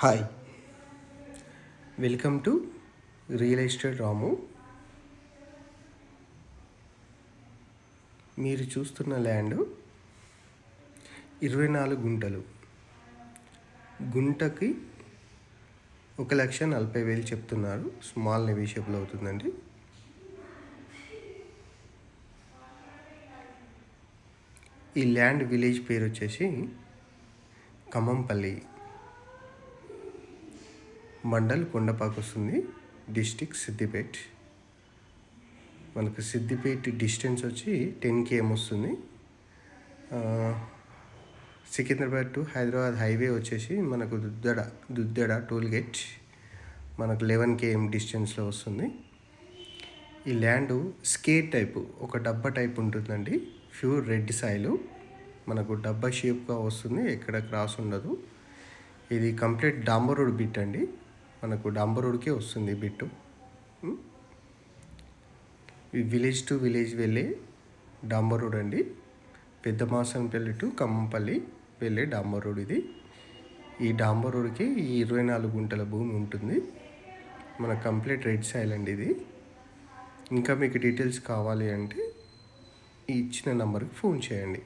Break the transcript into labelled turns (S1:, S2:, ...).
S1: Hi, welcome to real estate Ramu. మీరు చూస్తున్న land 24 గుంటలు. గుంటకి 1,40,000 చెప్తున్నారు. స్మాల్ నెగోషియబుల్ అవుతుందండి. ఈ ల్యాండ్ విలేజ్ పేరు వచ్చేసి ఖమ్మంపల్లి, మండల్ కొండపాకు వస్తుంది, డిస్టిక్ సిద్దిపేట్. మనకు సిద్దిపేట్ డిస్టెన్స్ వచ్చి 10 km వస్తుంది. సికింద్రాబాద్ టు హైదరాబాద్ హైవే వచ్చేసి మనకు దుద్దెడ టోల్ గేట్ మనకు 11 km డిస్టెన్స్లో వస్తుంది. ఈ ల్యాండ్ స్కేట్ టైపు, ఒక డబ్బా టైప్ ఉంటుందండి. ప్యూర్ రెడ్ సాయిల్, మనకు డబ్బా షేప్గా వస్తుంది, ఎక్కడ క్రాస్ ఉండదు. ఇది కంప్లీట్ డాంబర్ రోడ్ బిట్ అండి, మనకు డాంబర్ రోడ్కే వస్తుంది బిట్టు. విలేజ్ టు విలేజ్ వెళ్ళే డాంబర్ రోడ్ అండి. పెద్ద మాసంపల్లి టు ఖమ్మంపల్లి వెళ్ళే డాంబర్ రోడ్ ఇది. ఈ డాంబర్ రోడ్కి ఈ 24 గుంటల భూమి ఉంటుంది. మన కంప్లీట్ రెడ్ సాయిల్ అండి ఇది. ఇంకా మీకు డీటెయిల్స్ కావాలి అంటే ఈ ఇచ్చిన నెంబర్కి ఫోన్ చేయండి.